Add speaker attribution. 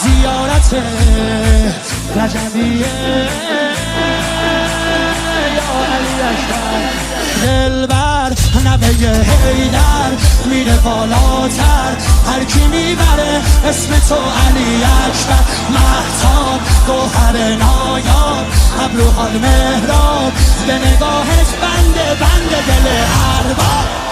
Speaker 1: زیارت رجبیه یا علی اکبر. دلبر نوه حیدر میره بالاتر، هر کی میبره اسم تو علی اکبر. مهتاب گوهر نایاب ابروها مهراب، به نگاهش بنده دل ارباب.